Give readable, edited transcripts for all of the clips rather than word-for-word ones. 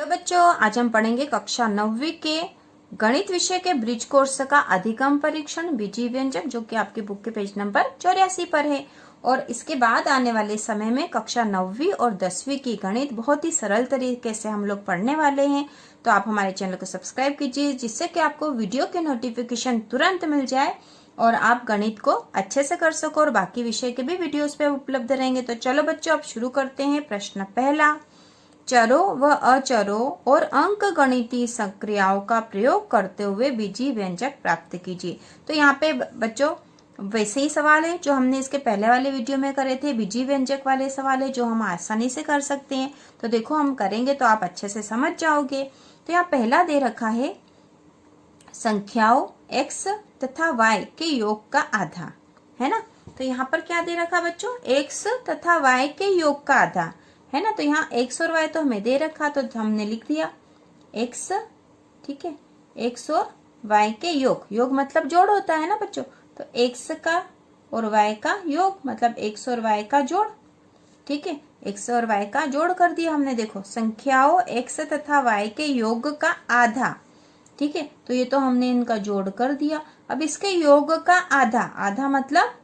तो बच्चों आज हम पढ़ेंगे कक्षा 9वीं के गणित विषय के ब्रिज कोर्स का अधिगम परीक्षण बीजीय व्यंजक, जो कि आपकी बुक के पेज नंबर 84 पर है। और इसके बाद आने वाले समय में कक्षा 9वीं और 10वीं की गणित बहुत ही सरल तरीके से हम लोग पढ़ने वाले हैं। तो आप हमारे चैनल को सब्सक्राइब कीजिए, जिससे कि आपको वीडियो के नोटिफिकेशन तुरंत मिल जाए और आप गणित को अच्छे से कर सको, और बाकी विषय के भी वीडियोस पे उपलब्ध रहेंगे। तो चलो बच्चों, अब शुरू करते हैं। प्रश्न पहला, चरों व अचरों और अंक गणितीय संक्रियाओं का प्रयोग करते हुए बीजीय व्यंजक प्राप्त कीजिए। तो यहाँ पे बच्चों वैसे ही सवाल है जो हमने इसके पहले वाले वीडियो में करे थे, बीजीय व्यंजक वाले सवाल है जो हम आसानी से कर सकते हैं। तो देखो हम करेंगे तो आप अच्छे से समझ जाओगे। तो यहाँ पहला दे रखा है संख्याओं x तथा y के योग का आधा, है ना। तो यहाँ पर क्या दे रखा बच्चों, x तथा y के योग का आधा, है ना। तो यहाँ x और y तो हमें दे रखा, तो हमने लिख दिया x, ठीक है, x और y के योग, योग मतलब जोड़ होता है ना बच्चों। तो x का और y का योग मतलब x और y का जोड़, ठीक है, x और y का जोड़ कर दिया हमने। देखो संख्याओं x तथा y के योग का आधा, ठीक है, तो ये तो हमने इनका जोड़ कर दिया। अब इसके योग का आधा, आधा मतलब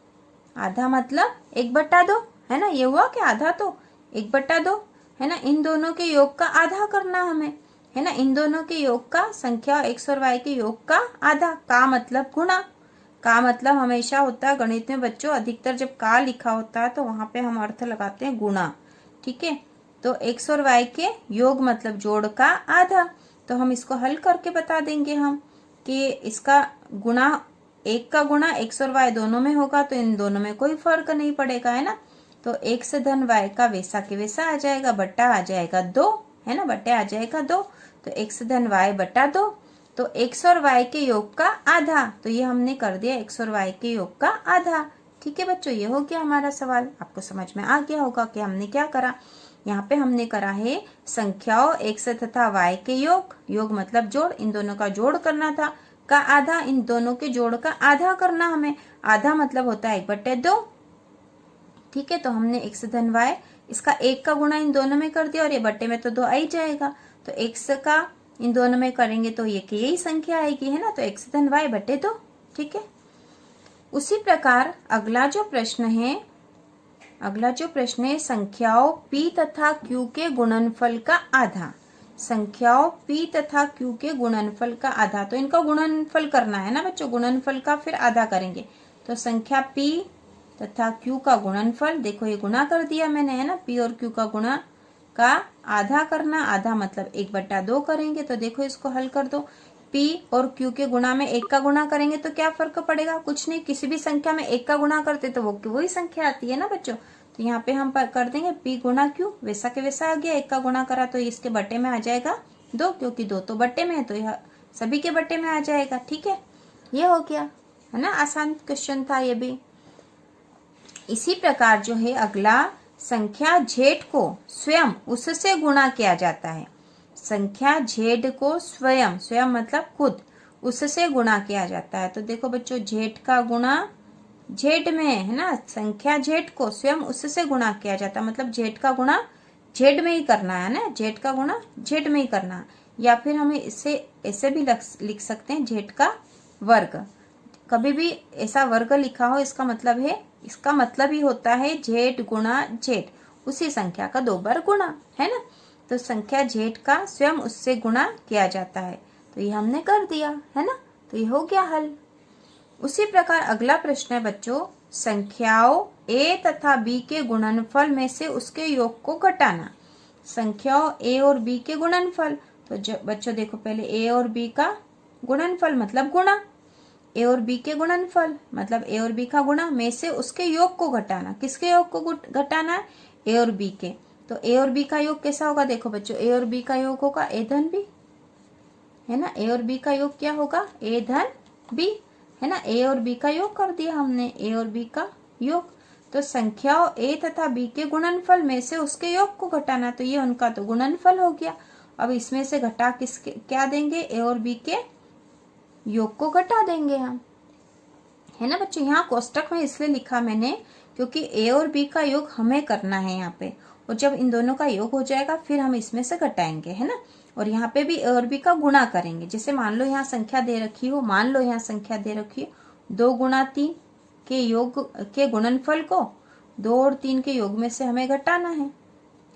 1/2, है ना। ये हुआ कि आधा तो 1/2, है ना। इन दोनों के योग का आधा करना हमें, है ना। इन दोनों के योग का, संख्या x और y के योग का आधा, का मतलब गुणा। का मतलब हमेशा होता है गणित में बच्चों, अधिकतर जब का लिखा होता है तो वहां पे हम अर्थ लगाते हैं गुणा, ठीक है। तो x और y के योग मतलब जोड़ का आधा। तो हम इसको हल करके बता देंगे हम कि इसका गुणा, एक का गुणा x और y दोनों में होगा, तो इन दोनों में कोई फर्क नहीं पड़ेगा, है ना। तो x धन y का वैसा के वैसा आ जाएगा, बट्टा आ जाएगा 2, है ना, बट्टे आ जाएगा 2। तो x धन y बट्टा 2, तो x और y के योग का आधा, तो ये हमने कर दिया x और y के योग का आधा, ठीक है बच्चों। ये हो गया हमारा सवाल। आपको समझ में आ गया होगा कि हमने क्या करा। यहाँ पे हमने करा है संख्याओं x तथा y के योग, योग मतलब जोड़, इन दोनों का जोड़ करना था, का आधा, इन दोनों के जोड़ का आधा करना हमें। आधा मतलब होता है 1/2, ठीक है। तो हमने x धन y, इसका एक का गुणा इन दोनों में कर दिया, और ये बट्टे में तो 2 आ ही जाएगा। तो x का इन दोनों में करेंगे तो ये यही संख्या आएगी, है ना। तो x धन y बट्टे 2, ठीक है। उसी प्रकार अगला जो प्रश्न है संख्याओं p तथा q के गुणनफल का आधा। संख्याओं p तथा q के गुणनफल का आधा, तो इनका गुणनफल करना है ना बच्चों, गुणनफल का फिर आधा करेंगे। तो संख्या p तथा q का गुणनफल, देखो ये गुणा कर दिया मैंने, है ना। p और q का गुणा का आधा करना, आधा मतलब 1/2 करेंगे। तो देखो इसको हल कर दो, p और q के गुणा में 1 का गुणा करेंगे तो क्या फर्क पड़ेगा, कुछ नहीं। किसी भी संख्या में 1 का गुणा करते तो वो वही संख्या आती है ना बच्चों। तो यहाँ पे हम कर देंगे p गुणा q, वैसा के वैसा आ गया। 1 का गुणा करा तो इसके बट्टे में आ जाएगा 2, क्योंकि 2 तो बट्टे में है, तो यह सभी के बट्टे में आ जाएगा, ठीक है। ये हो गया, है ना, आसान क्वेश्चन था ये भी। इसी प्रकार जो है अगला, संख्या z को स्वयं उससे गुणा किया जाता है। संख्या z को स्वयं, स्वयं मतलब खुद, उससे गुणा किया जाता है। तो देखो बच्चों z का गुणा z में, है ना। संख्या z को स्वयं उससे गुणा किया जाता है, मतलब z का गुणा z में ही करना है ना, z का गुणा z में ही करना है। या फिर हमें इससे ऐसे भी लिख सकते हैं z का वर्ग। कभी भी ऐसा वर्ग लिखा हो, इसका मतलब ही होता है z गुणा z, उसी संख्या का 2 बार गुणा, है ना। तो संख्या z का स्वयं उससे गुणा किया जाता है, तो ये हमने कर दिया, है ना। तो ये हो गया हल। उसी प्रकार अगला प्रश्न है बच्चों, संख्याओं a तथा b के गुणनफल में से उसके योग को घटाना। संख्याओं a और b के गुणनफल, तो बच्चों देखो पहले a और b का गुणनफल मतलब गुणा, a और b के गुणनफल मतलब a और b का गुणा में से उसके योग को घटाना। किसके योग को घटाना है, a और b के। तो a और b का योग कैसा होगा, देखो बच्चों a और b का योग होगा a धन b, है ना। a और b का योग क्या होगा, a धन b, है ना। a और b का योग कर दिया हमने, a और b का योग। तो संख्याओं a तथा b के गुणनफल में से उसके योग को घटाना, तो ये उनका तो गुणनफल हो गया। अब इसमें से घटा किसके क्या देंगे, a और b के योग को घटा देंगे हम, है ना बच्चों। यहाँ कोष्टक में इसलिए लिखा मैंने क्योंकि a और b का योग हमें करना है यहाँ पे, और जब इन दोनों का योग हो जाएगा फिर हम इसमें से घटाएंगे, है ना। और यहाँ पे भी ए और बी का गुणा करेंगे। जैसे मान लो यहाँ संख्या दे रखी हो, मान लो यहाँ संख्या दे रखी हो 2 गुणा 3 के योग के गुणनफल को 2 और 3 के योग में से हमें घटाना है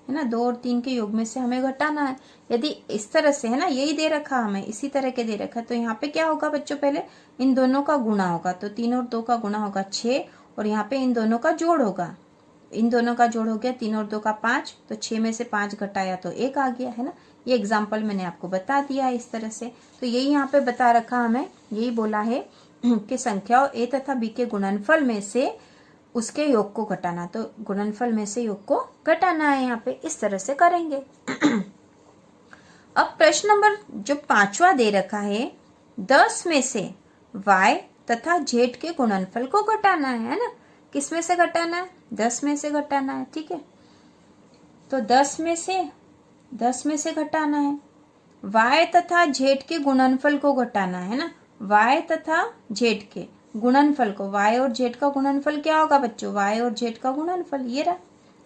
ना, 2 और 3 के योग में से हमें घटाना है। यदि इस तरह से है ना, यही दे रखा हमें, इसी तरह के दे रखा, तो यहाँ पे क्या होगा बच्चों, पहले इन दोनों का गुणा होगा, तो 3 और 2 का गुणा होगा 6, और यहाँ पे इन दोनों का जोड़ होगा, इन दोनों का जोड़ हो गया 3 और 2 का 5, तो 6 में से 5 घटाया तो 1 आ गया है ना। ये एग्जाम्पल मैंने आपको बता दिया है इस तरह से। तो यही यहाँ पे बता रखा हमें, यही बोला है कि संख्याओं ए तथा बी के गुणनफल में से उसके योग को घटाना, तो गुणनफल में से योग को घटाना है, यहाँ पे इस तरह से करेंगे। अब प्रश्न नंबर जो 5वां दे रखा है, 10 में से y तथा z के गुणनफल को घटाना है ना। किस में से घटाना है, 10 में से घटाना है, ठीक है। तो 10 में से घटाना है, y तथा z के गुणनफल को घटाना है ना। y तथा z के गुणनफल को, y और z का गुणनफल क्या होगा बच्चों, y और z का गुणनफल, ये रहा,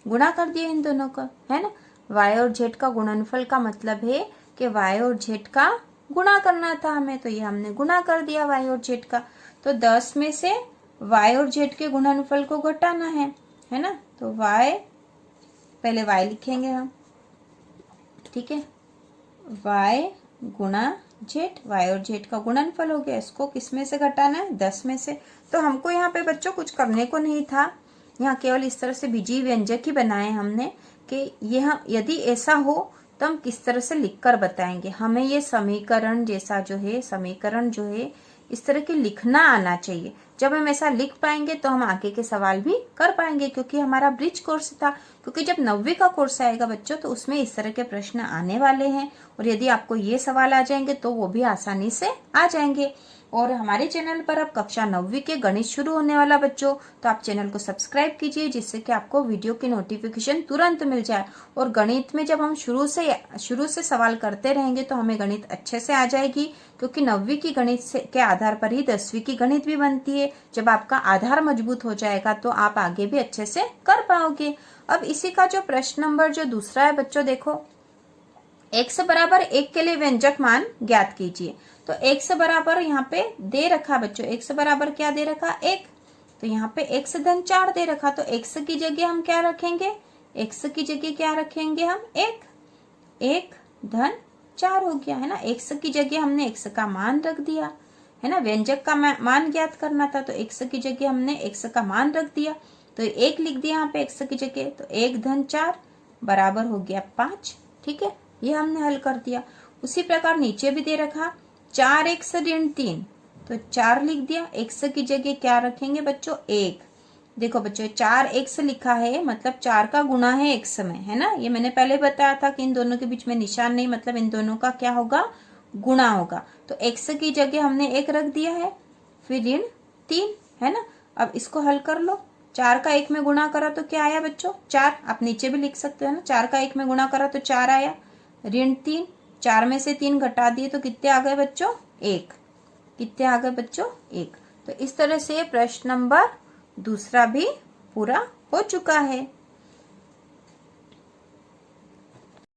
गुणा कर दिया इन दोनों का, है ना। y और z का गुणनफल का मतलब है कि y और z का गुणा करना था हमें, तो ये हमने गुणा कर दिया y और z का। तो 10 में से y और z के गुणनफल को घटाना है ना। तो y, पहले y लिखेंगे हम, ठीक है, y गुणा z, y और z का गुणनफल हो गया, इसको किस में से घटाना है, 10 में से। तो हमको यहाँ पे बच्चों कुछ करने को नहीं था, यहाँ केवल इस तरह से बीजीय व्यंजक ही बनाए हमने कि यह यदि ऐसा हो तो हम किस तरह से लिखकर बताएंगे। हमें ये समीकरण जैसा जो है, समीकरण जो है इस तरह के लिखना आना चाहिए। जब हम ऐसा लिख पाएंगे तो हम आगे के सवाल भी कर पाएंगे, क्योंकि हमारा ब्रिज कोर्स था। क्योंकि जब 9वीं का कोर्स आएगा बच्चों तो उसमें इस तरह के प्रश्न आने वाले हैं, और यदि आपको ये सवाल आ जाएंगे तो वो भी आसानी से आ जाएंगे। और हमारे चैनल पर अब कक्षा 9वीं के गणित शुरू होने वाला बच्चों, तो आप चैनल को सब्सक्राइब कीजिए, जिससे कि आपको वीडियो की नोटिफिकेशन तुरंत मिल जाए। और गणित में जब हम शुरू से सवाल करते रहेंगे तो हमें गणित अच्छे से आ जाएगी, क्योंकि 9वीं की गणित के आधार पर ही 10वीं की गणित भी बनती है। जब आपका आधार मजबूत हो जाएगा तो आप आगे भी अच्छे से कर पाओगे। अब इसी का जो प्रश्न नंबर जो दूसरा है बच्चों, देखो, x बराबर 1 के लिए व्यंजक मान ज्ञात कीजिए। तो x बराबर यहाँ पे दे रखा बच्चों, x बराबर क्या दे रखा, 1, तो यहाँ पे x धन 4 दे रखा, तो x की जगह हम क्या रखेंगे, x की जगह क्या रखेंगे हम, 1 धन 4 हो गया, है ना। x की जगह हमने x का मान रख दिया, है ना। व्यंजक का मान ज्ञात करना था, तो x की जगह हमने x का मान रख दिया, तो 1 लिख दिया यहाँ पे x की जगह, तो 1 धन 4 बराबर हो गया 5, ठीक है। ये हमने हल कर दिया। उसी प्रकार नीचे भी दे रखा 4x ऋण 3, तो 4 लिख दिया, x की जगह क्या रखेंगे बच्चों, 1। देखो बच्चों 4x लिखा है, मतलब 4 का गुणा है x में, है ना। ये मैंने पहले बताया था कि इन दोनों के बीच में निशान नहीं, मतलब इन दोनों का क्या होगा, गुणा होगा। तो x की जगह हमने 1 रख दिया है, फिर ऋण 3, है ना। अब इसको हल कर लो, 4 का 1 में गुणा करा तो क्या आया बच्चों, 4। आप नीचे भी लिख सकते हो ना, 4 का 1 में गुणा करा तो 4 आया, ऋण 3, 4 में से 3 घटा दिए तो कितने आ गए बच्चों, 1। कितने आ गए बच्चों, 1। तो इस तरह से प्रश्न नंबर दूसरा भी पूरा हो चुका है।